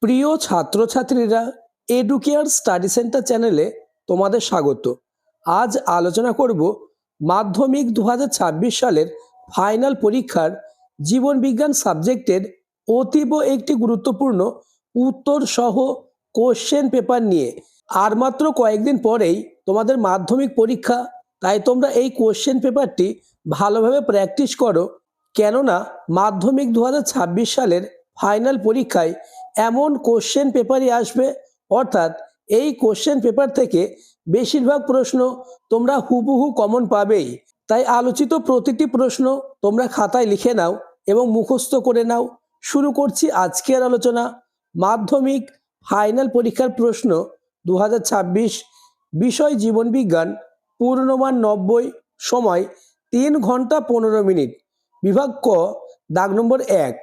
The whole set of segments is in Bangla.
প্রিয় ছাত্রছাত্রীরা, এডুকেয়ার স্টাডি সেন্টার চ্যানেলে তোমাদের স্বাগত। আজ আলোচনা করব মাধ্যমিক 2026 সালের ফাইনাল পরীক্ষার জীবনবিজ্ঞান সাবজেক্টের অতীব একটি গুরুত্বপূর্ণ উত্তর সহ কোশ্চেন পেপার নিয়ে। আর মাত্র কয়েকদিন পরেই তোমাদের মাধ্যমিক পরীক্ষা, তাই তোমরা এই কোশ্চেন পেপারটি ভালোভাবে প্র্যাকটিস করো, কেননা মাধ্যমিক 2026 সালের ফাইনাল পরীক্ষায় এমন কোশ্চেন পেপারই আসবে, অর্থাৎ এই কোশ্চেন পেপার থেকে বেশিরভাগ প্রশ্ন তোমরা হুবহু কমন পাবেই। তাই আলোচিত প্রতিটি প্রশ্ন তোমরা খাতায় লিখে নাও এবং মুখস্থ করে নাও। শুরু করছি আজকের আলোচনা। মাধ্যমিক ফাইনাল পরীক্ষার প্রশ্ন 2026, বিষয় জীবনবিজ্ঞান, পূর্ণমান 90, সময় 3 ঘন্টা 15 মিনিট। বিভাগ ক, দাগ নম্বর 1।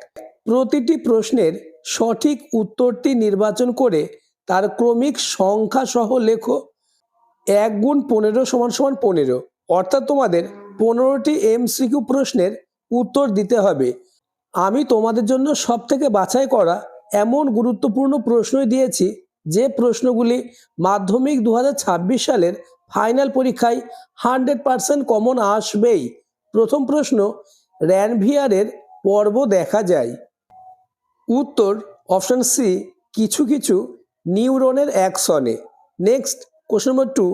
প্রতিটি প্রশ্নের সঠিক উত্তরটি নির্বাচন করে তার ক্রমিক সংখ্যা সহ লেখো। 1 গুণ 15 সমান সমান 15, অর্থাৎ তোমাদের 15টি এমসিকিউ প্রশ্নের উত্তর দিতে হবে। আমি তোমাদের জন্য সব থেকে বাছাই করা এমন গুরুত্বপূর্ণ প্রশ্নই দিয়েছি যে প্রশ্নগুলি মাধ্যমিক 2026 সালের ফাইনাল পরীক্ষায় 100% কমন আসবেই। প্রথম প্রশ্ন, র্যানভিয়ারের পর্ব দেখা যায়। উত্তর অপশন সি, কিছু কিছু নিউরনের অ্যাকশনে। নেক্সট, কোশ্চেন নম্বর 2,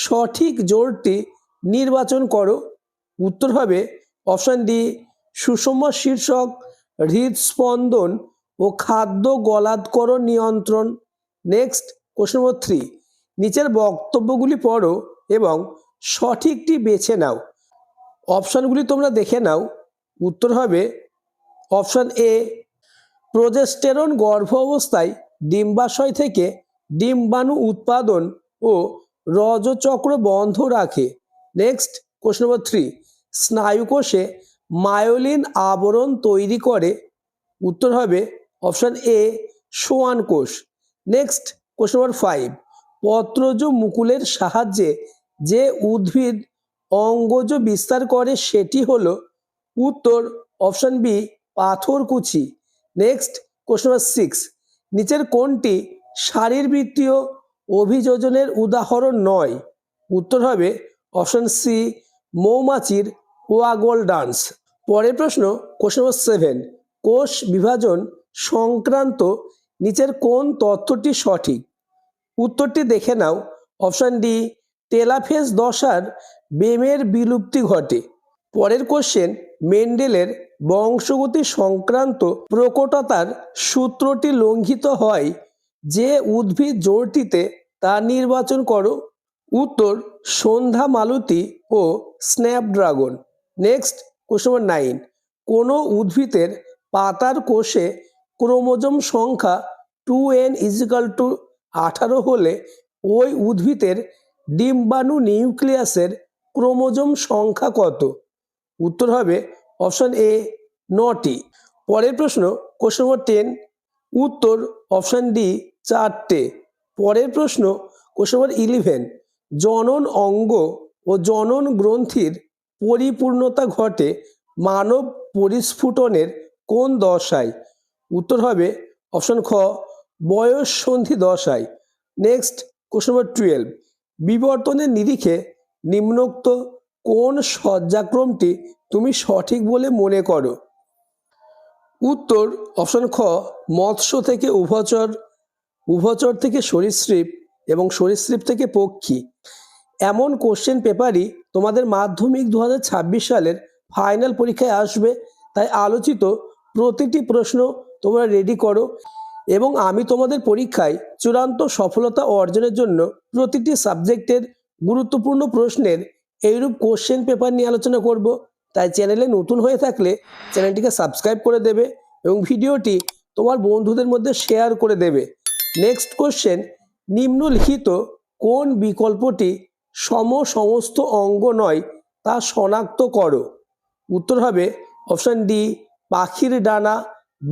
সঠিক জোড়টি নির্বাচন করো। উত্তর হবে অপশন ডি, সুষম শীর্ষক, হৃদস্পন্দন ও খাদ্য গলাধকরণ নিয়ন্ত্রণ। নেক্সট, কোশ্চেন নম্বর 3, নিচের বক্তব্যগুলি পড়ো এবং সঠিকটি বেছে নাও। অপশানগুলি তোমরা দেখে নাও। উত্তর হবে অপশন এ, প্রোজেস্টেরন গর্ভ অবস্থায় ডিম্বাশয় থেকে ডিম্বাণু উৎপাদন ও রজচক্র বন্ধ রাখে। নেক্সট, কোশ্চেন নম্বর 3, স্নায়ুকোষে মায়োলিন আবরণ তৈরি করে। উত্তর হবে অপশন এ, সোয়ান কোষ। নেক্সট, কোশ্চেন নম্বর 5, পত্রজ মুকুলের সাহায্যে যে উদ্ভিদ অঙ্গজ বিস্তার করে সেটি হলো। উত্তর অপশন বি, পাথরকুচি। নেক্সট, কোশ্চেন নম্বর 6, নিচের কোনটি শারীরবৃত্তীয় অভিযোজনের উদাহরণ নয়? উত্তর হবে অপশন সি, মৌমাছির ওয়াগল ডান্স। পরের প্রশ্ন, কোশ্চেন নম্বর 7, কোষ বিভাজন সংক্রান্ত নিচের কোন তথ্যটি সঠিক? উত্তরটি দেখে নাও। অপশন ডি, টেলাফেজ দশার বেমের বিলুপ্তি ঘটে। পরের কোশ্চেন, মেন্ডেলের বংশগতি সংক্রান্ত প্রকটতার সূত্রটি লঙ্ঘিত হয় যে উদ্ভিদ জোড়টিতে, তা নির্বাচন করো। উত্তর সন্ধ্যা মালতী ও স্ন্যাপড্রাগন। নেক্সট, কোশ্চেন নম্বর 9, কোনো উদ্ভিদের পাতার কোষে ক্রোমোজোম সংখ্যা 2n = 18 হলে ওই উদ্ভিদের ডিম্বাণু নিউক্লিয়াসের ক্রোমোজোম সংখ্যা কত? উত্তর হবে অপশন এ, 9টি। পরের প্রশ্ন, কোশ্চেন নম্বর 10, উত্তর অপশন ডি, 4টে। পরের প্রশ্ন, কোশ্চেন নম্বর 11, জনন অঙ্গ ও জনন গ্রন্থির পরিপূর্ণতা ঘটে মানব পরিস্ফুটনের কোন দশায়? উত্তর হবে অপশন খ, বয়স সন্ধি দশায়। নেক্সট, কোশ্চেন নম্বর 12, বিবর্তনের নিরিখে নিম্নোক্ত কোন সজ্জাক্রমটি তুমি সঠিক বলে মনে করো? উত্তর অপশন খ, মৎস্য থেকে উভচর, উভচর থেকে সরীসৃপ এবং সরীসৃপ থেকে পক্ষী। এমন কোশ্চেন পেপারই তোমাদের মাধ্যমিক 2026 সালের ফাইনাল পরীক্ষায় আসবে। তাই আলোচিত প্রতিটি প্রশ্ন তোমরা রেডি করো এবং আমি তোমাদের পরীক্ষায় চূড়ান্ত সফলতা অর্জনের জন্য প্রতিটি সাবজেক্টের গুরুত্বপূর্ণ প্রশ্নের এইরূপ কোশ্চেন পেপার নিয়ে আলোচনা করব। তাই চ্যানেলে নতুন হয়ে থাকলে চ্যানেলটিকে সাবস্ক্রাইব করে দেবে এবং ভিডিওটি তোমার বন্ধুদের মধ্যে শেয়ার করে দেবে। নেক্সট কোশ্চেন, নিম্নলিখিত কোন বিকল্পটি সমস্ত অঙ্গ নয় তা শনাক্ত করো? উত্তর হবে অপশন ডি, পাখির ডানা,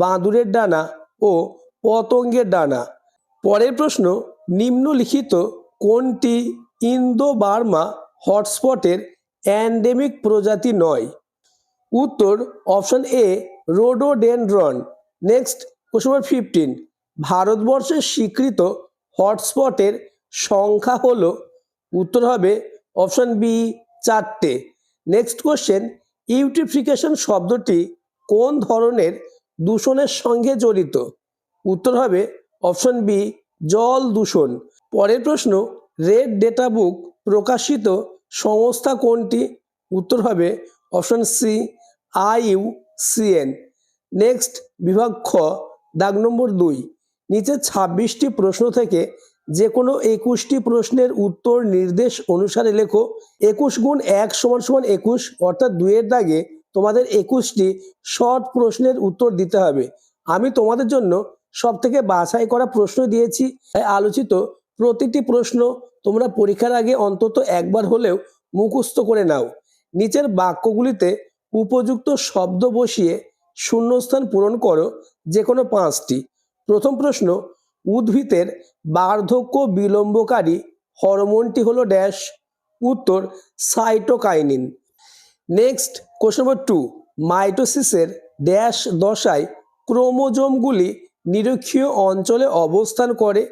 বাঁদুরের ডানা ও পতঙ্গের ডানা। পরের প্রশ্ন, নিম্নলিখিত কোনটি ইন্দো বার্মা হটস্পটের এন্ডেমিক প্রজাতি নয়? উত্তর option A, rhododendron. Next, question number 15, ভারতবর্ষের স্বীকৃত হটস্পটের সংখ্যা হলো, উত্তর হবে অপশন বি 4টে। নেক্সট কোশ্চেন, ইউট্রিফিকেশন শব্দটি কোন ধরনের দূষণের সঙ্গে জড়িত? উত্তর হবে অপশন বি জল দূষণ। পরের প্রশ্ন, রেড ডেটা বুক প্রকাশিত সংস্থা কোনটি? উত্তর হবে অপশন সি IUCN। নেক্সট বিভাগ খ, দাগ নম্বর 2, নিচে 26টি প্রশ্ন থেকে যে কোনো 21টি প্রশ্নের উত্তর নির্দেশ অনুসারে লেখো। 21 গুণ 1 সমান সমান 21, অর্থাৎ 2-এর দাগে তোমাদের 21টি শর্ট প্রশ্নের উত্তর দিতে হবে। আমি তোমাদের জন্য সব থেকে বাছাই করা প্রশ্ন দিয়েছি, তাই আলোচিত প্রতিটি প্রশ্ন তোমরা পরীক্ষার আগে অন্তত একবার হলেও মুখস্থ করে নাও। নিচের বাক্যগুলিতে উপযুক্ত শব্দ বসিয়ে শূন্যস্থান পূরণ করো, যে কোনো 5টি। প্রথম প্রশ্ন, উদ্ভিদের বার্ধক্য বিলম্বকারী হরমোনটি হলো ড্যাশ? উত্তর সাইটোকাইনিন। নেক্সট কোশ্চেন নম্বর 2, মাইটোসিসের ড্যাশ দশায় ক্রোমোজোমগুলি নিরক্ষীয় অঞ্চলে অবস্থান করে?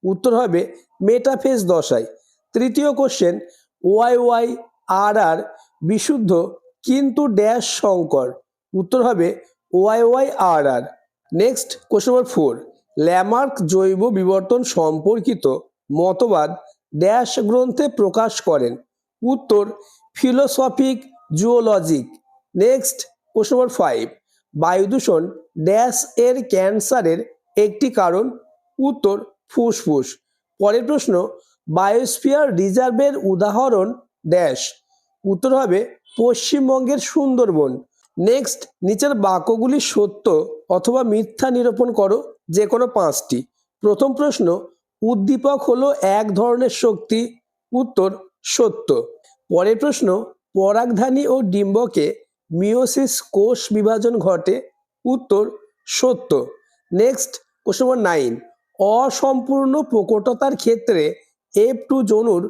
উত্তর হবে মেটাফেজ দশায়। তৃতীয় কোশ্চেন, YYRR বিশুদ্ধ কিন্তু ড্যাশ সংকর? উত্তর হবে YYRR। নেক্সট কোশ্চেন নম্বর 4, ল্যামার্ক জৈব বিবর্তন সম্পর্কিত মতবাদ ড্যাশ গ্রন্থে প্রকাশ করেন? উত্তর ফিলোসফিক জুওলজিক। নেক্সট কোশ্চেন নম্বর 5, বায়ুদূষণ ড্যাশ এর ক্যান্সারের একটি কারণ? উত্তর ফুসফুস। পরের প্রশ্ন, বায়োস্ফিয়ার রিজার্ভের উদাহরণ ড্যাশ? উত্তর হবে পশ্চিমবঙ্গের সুন্দরবন। নেক্সট, নিচের বাক্যগুলি সত্য অথবা মিথ্যা নিরূপণ করো, যে কোনো 5টি। প্রথম প্রশ্ন, উদ্দীপক হলো এক ধরনের শক্তি? উত্তর সত্য। পরের প্রশ্ন, পরাগধানী ও ডিম্বকে মিওসিস কোষ বিভাজন ঘটে? উত্তর সত্য। নেক্সট কোশ্চেন নম্বর 9, অসম্পূর্ণ প্রকটতার ক্ষেত্রে F2 জনুর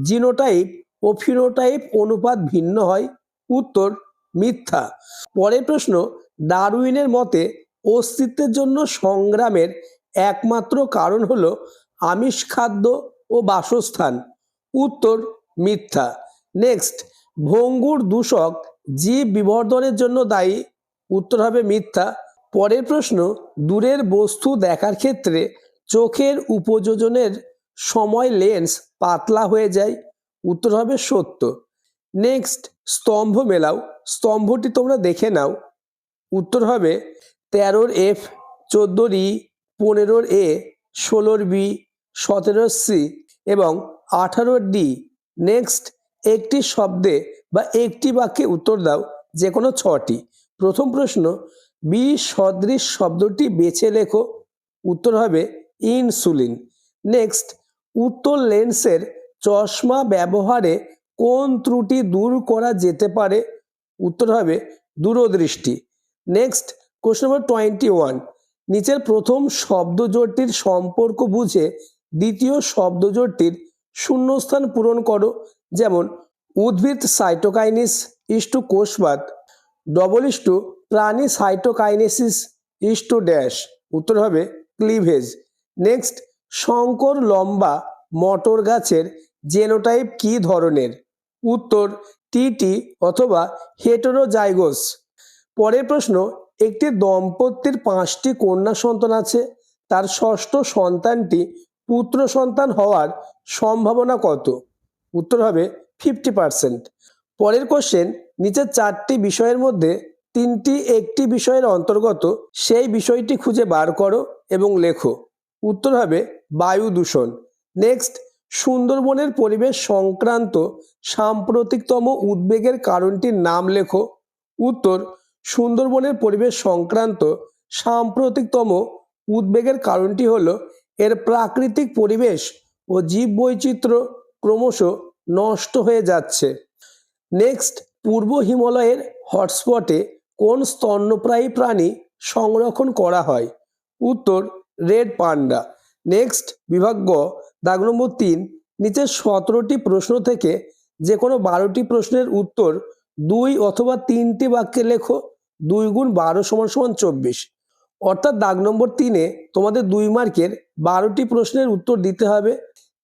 জিনোটাইপ ও ফিনোটাইপ অনুপাত ভিন্ন হয়? উত্তর মিথ্যা। পরের প্রশ্ন, ডারউইনের মতে অস্তিত্বের জন্য সংগ্রামের একমাত্র কারণ হলো আমিষ খাদ্য ও বাসস্থান? উত্তর মিথ্যা। নেক্সট, ভঙ্গুর দূষক জীব বিবর্ধনের জন্য দায়ী? উত্তর হবে মিথ্যা। পরের প্রশ্ন, দূরের বস্তু দেখার ক্ষেত্রে চোখের উপযোজনের সময় লেন্স পাতলা হয়ে যায়? উত্তর হবে সত্য। নেক্সট, স্তম্ভ মেলাও, স্তম্ভটি তোমরা দেখে নাও। উত্তর হবে 13-র F, 14-র E, 15-র A, 16-র B, 17-র C এবং 18-র D। নেক্সট, একটি শব্দে বা একটি বাক্যে উত্তর দাও, যে কোনো 6টি। প্রথম প্রশ্ন, বি সদৃশ শব্দটি বেছে লেখো। উত্তর হবে ইনসুলিন। নেক্সট, উত্তল লেন্সের চশমা ব্যবহারে কোন ত্রুটি দূর করা যেতে পারে? উত্তর হবে দূরদৃষ্টি। নেক্সট কোশ্চেন নম্বর 21, নিচের প্রথম শব্দজোড়টির সম্পর্ক বুঝে দ্বিতীয় শব্দজোড়টির শূন্যস্থান পূরণ করো, যেমন উদ্ভিদ সাইটোকাইনিস is to কোষবাত, double is to প্রাণী সাইটোকাইনেসিস ইস টু ড্যাশ? উত্তর হবে ক্লিভেজ। নেক্সট, শঙ্কর লম্বা মটর গাছের জেনোটাইপ কি ধরনের? উত্তর টিটি অথবা হেটেরোজাইগোস। পরের প্রশ্ন, একটি দম্পতির 5টি কন্যা সন্তান আছে, তার ষষ্ঠ সন্তানটি পুত্র সন্তান হওয়ার সম্ভাবনা কত? উত্তর হবে 50%। পরের কোশ্চেন, নিচের 4টি বিষয়ের মধ্যে 3টি একটি বিষয়ের অন্তর্গত, সেই বিষয়টি খুঁজে বার করো এবং লেখো। উত্তর হবে বায়ু দূষণ। নেক্সট, সুন্দরবনের পরিবেশ সংক্রান্ত সাম্প্রতিকতম উদ্বেগের কারণটির নাম লেখো। উত্তর সুন্দরবনের পরিবেশ সংক্রান্ত সাম্প্রতিকতম উদ্বেগের কারণটি হলো এর প্রাকৃতিক পরিবেশ ও জীববৈচিত্র্য ক্রমশ নষ্ট হয়ে যাচ্ছে। নেক্সট, পূর্ব হিমালয়ের হটস্পটে কোন স্তন্যপ্রায়ী প্রাণী সংরক্ষণ করা হয়? উত্তর রেড পান্ডা। নেক্সট বিভাগ গ, দাগ নম্বর 3, নিচের 17টি প্রশ্ন থেকে যে কোনো 12টি প্রশ্নের উত্তর 2 অথবা 3টি বাক্যে লেখো। 2 গুণ 12 সমান সমান 24। অর্থাৎ দাগ নম্বর 3-এ তোমাদের 2 মার্কের 12টি প্রশ্নের উত্তর দিতে হবে।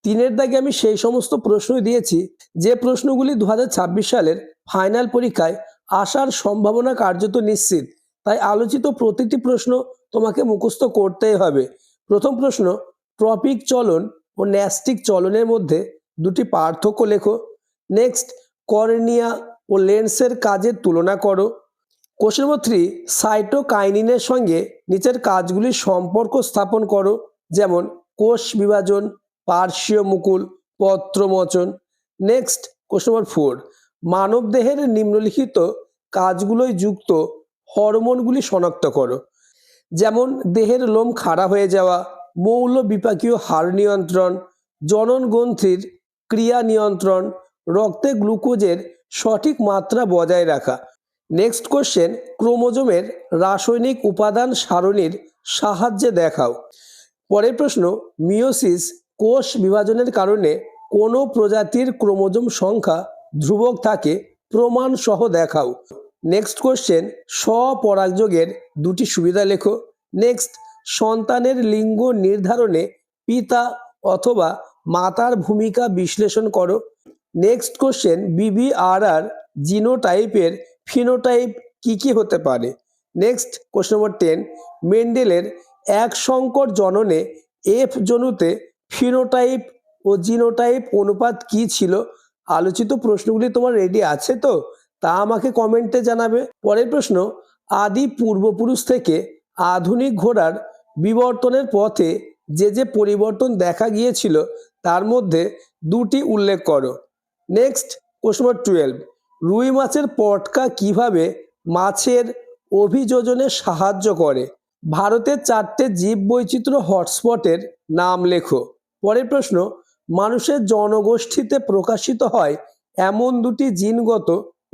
3-এর দাগে আমি সেই সমস্ত প্রশ্নই দিয়েছি যে প্রশ্নগুলি 2026 সালের ফাইনাল পরীক্ষায় আসার সম্ভাবনা কার্যত নিশ্চিত। তাই আলোচিত প্রতিটি প্রশ্ন তোমাকে মুখস্থ করতেই হবে। প্রথম প্রশ্ন, ট্রপিক চলন ও ন্যাস্টিক চলনের মধ্যে দুটি পার্থক্য লেখো। নেক্সট, কর্নিয়া ও লেন্সের কাজের তুলনা করো। কোশ্চেন নম্বর 3, সাইটোকাইনিনের সঙ্গে নিচের কাজগুলির সম্পর্ক স্থাপন করো, যেমন কোষ বিভাজন, পার্শ্বীয় মুকুল, পত্রমোচন। নেক্সট, কোশ্চেন নম্বর 4, মানবদেহের নিম্নলিখিত কাজগুলোয় যুক্ত হরমোনগুলি শনাক্ত করো, যেমন দেহের লোম খাড়া হয়ে যাওয়া, মৌল বিপাকীয় হার নিয়ন্ত্রণ, জনন গ্রন্থির ক্রিয়া নিয়ন্ত্রণ, রক্তে গ্লুকোজের সঠিক মাত্রা বজায় রাখা। নেক্সট কোশ্চেন, ক্রোমোজোমের রাসায়নিক উপাদান সারণীর সাহায্যে দেখাও। পরের প্রশ্ন, মিওসিস কোষ বিভাজনের কারণে কোনো প্রজাতির ক্রোমোজোম সংখ্যা ধ্রুবক থাকে, প্রমাণ সহ দেখাও। নেক্সট কোশ্চেন, স্বপরাগযোগের দুটি সুবিধা লেখো। নেক্সট, সন্তানের লিঙ্গ নির্ধারণে পিতা অথবা মাতার ভূমিকা বিশ্লেষণ করো। নেক্সট কোশ্চেন, বিবিআরআর জিনোটাইপের ফিনোটাইপ কি কি হতে পারে। নেক্সট, কোশ্চেন নম্বর 10, মেন্ডেলের এক সংকর জননে এফ জনুতে ফিনোটাইপ ও জিনোটাইপ অনুপাত কি ছিল। আলোচিত প্রশ্নগুলি তোমার রেডি আছে তো? তা আমাকে কমেন্টে জানাবে। পরের প্রশ্ন, আদি পূর্বপুরুষ থেকে আধুনিক ঘোড়ার বিবর্তনের পথে যে যে পরিবর্তন দেখা গিয়েছিল তার মধ্যে দুটি উল্লেখ করো। নেক্সট, কোশ্চেন নম্বর 12, রুই মাছের পটকা কিভাবে মাছের অভিযোজনে সাহায্য করে। ভারতের 4টে জীববৈচিত্র্য হটস্পটের নাম লেখো। পরের প্রশ্ন, মানুষের জনগোষ্ঠীতে প্রকাশিত হয় এমন দুটি জিনগত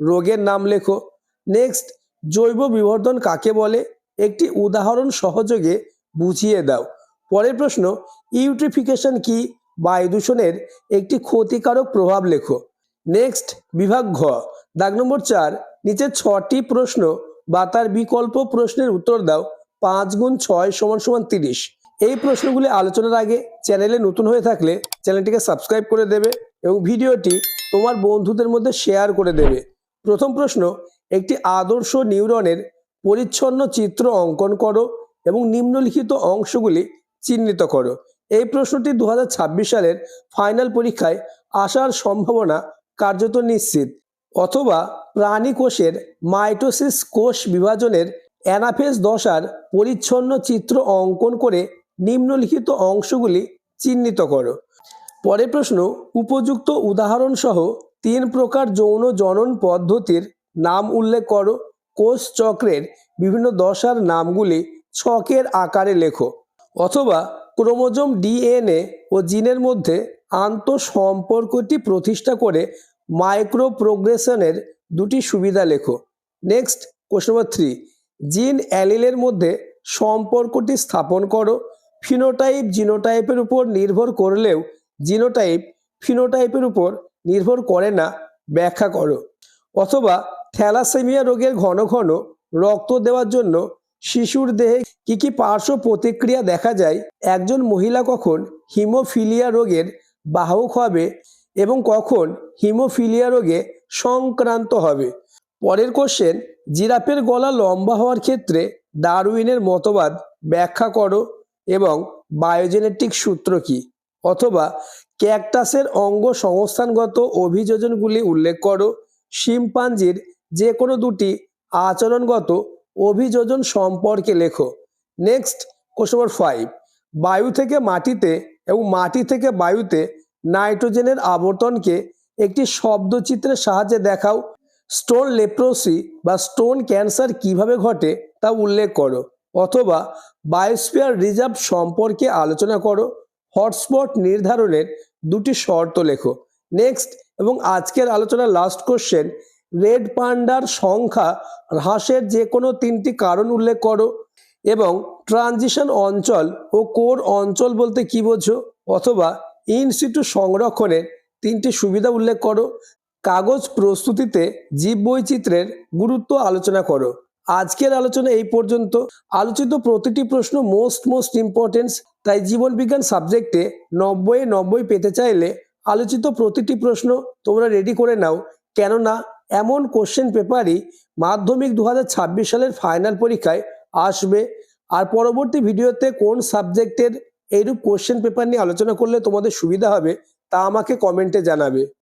রোগের নাম লেখো। নেক্সট, জৈব বিবর্ধন কাকে বলে, একটি উদাহরণ সহযোগে বুঝিয়ে দাও। পরের প্রশ্ন, ইউট্রিফিকেশন কি, বায়ু দূষণের একটি ক্ষতিকারক প্রভাব লেখো। নেক্সট, বিভাগ ঘ, দাগ নম্বর 4, নিচে 6টি প্রশ্ন বা তার বিকল্প প্রশ্নের উত্তর দাও। 5 × 6 = 30। এই প্রশ্নগুলি আলোচনার আগে চ্যানেলে নতুন হয়ে থাকলে চ্যানেলটিকে সাবস্ক্রাইব করে দেবে এবং ভিডিওটি তোমার বন্ধুদের মধ্যে শেয়ার করে দেবে। প্রথম প্রশ্ন, একটি আদর্শ নিউরনের পরিচ্ছন্ন চিত্র অঙ্কন করো এবং নিম্নলিখিত অংশগুলি চিহ্নিত করো। এই প্রশ্নটি 2026 সালের ফাইনাল পরীক্ষায় আসার সম্ভাবনা কার্যত নিশ্চিত। অথবা প্রাণী কোষের মাইটোসিস কোষ বিভাজনের অ্যানাফেজ দশার পরিচ্ছন্ন চিত্র অঙ্কন করে নিম্নলিখিত অংশগুলি চিহ্নিত করো। পরের প্রশ্ন, উপযুক্ত উদাহরণ সহ 3 প্রকার যৌন জনন পদ্ধতির নাম উল্লেখ করো। কোষ চক্রের বিভিন্ন দশার নামগুলি ছকের আকারে লেখো। অথবা ক্রোমোজোম ডিএনএ ও জিনের মধ্যে আন্তঃসম্পর্কটি প্রতিষ্ঠা করে মাইক্রো প্রোগ্রেশনের দুটি সুবিধা লেখো। নেক্সট, কোশ্চেন নম্বর 3, জিন অ্যালিলের মধ্যে সম্পর্কটি স্থাপন করো। ফিনোটাইপ জিনোটাইপের উপর নির্ভর করলেও জিনোটাইপ ফিনোটাইপের উপর নির্ভর করে না, ব্যাখ্যা করো। অথবা থ্যালাসেমিয়া রোগের ঘন ঘন রক্ত দেওয়ার জন্য শিশুর দেহে কি কি পার্শ্ব প্রতিক্রিয়া দেখা যায়, একজন মহিলা কখন হিমোফিলিয়া রোগের বাহক হবে এবং কখন হিমোফিলিয়া রোগে সংক্রান্ত হবে। পরের কোশ্চেন, জিরাফের গলা লম্বা হওয়ার ক্ষেত্রে ডারউইনের মতবাদ ব্যাখ্যা করো এবং বায়োজেনেটিক সূত্র কি। অথবা ক্যাকটাসের অঙ্গ সংস্থানগত অভিযোজনগুলি উল্লেখ করো। শিম্পাঞ্জির যে কোনো দুটি আচরণগত অভিযোজন সম্পর্কে লেখো। নেক্সট, কোশ্চেন নম্বর 5, বায়ু থেকে মাটিতে এবং মাটি থেকে বায়ুতে নাইট্রোজেনের আবর্তনকে একটি শব্দচিত্রের সাহায্যে দেখাও। স্টোন লেপ্রোসি বা স্টোন ক্যান্সার কিভাবে ঘটে তা উল্লেখ করো। অথবা বায়োস্ফিয়ার রিজার্ভ সম্পর্কে আলোচনা করো। হটস্পট নির্ধারণের দুটি শর্ত লেখো। নেক্সট, এবং আজকের আলোচনার লাস্ট কোশ্চেন, রেড পান্ডার সংখ্যা হ্রাসের যে কোনো 3টি কারণ উল্লেখ করো এবং ট্রানজিশন অঞ্চল ও কোর অঞ্চল বলতে কি বোঝো। অথবা ইনসিটু সংরক্ষণের 3টি সুবিধা উল্লেখ করো। কাগজ প্রস্তুতিতে জীববৈচিত্র্যের গুরুত্ব আলোচনা করো। আজকের আলোচনা এই পর্যন্ত। আলোচিত প্রতিটি প্রশ্ন মোস্ট ইম্পর্টেন্স, তাই জীবন বিজ্ঞান সাবজেক্টে 90-90 পেতে চাইলে আলোচিত প্রতিটি প্রশ্ন তোমরা রেডি করে নাও, কেননা এমন কোশ্চেন পেপারই মাধ্যমিক 2026 সালের ফাইনাল পরীক্ষায় আসবে। আর পরবর্তী ভিডিওতে কোন সাবজেক্টের এইরূপ কোশ্চেন পেপার নিয়ে আলোচনা করলে তোমাদের সুবিধা হবে তা আমাকে কমেন্টে জানাবে।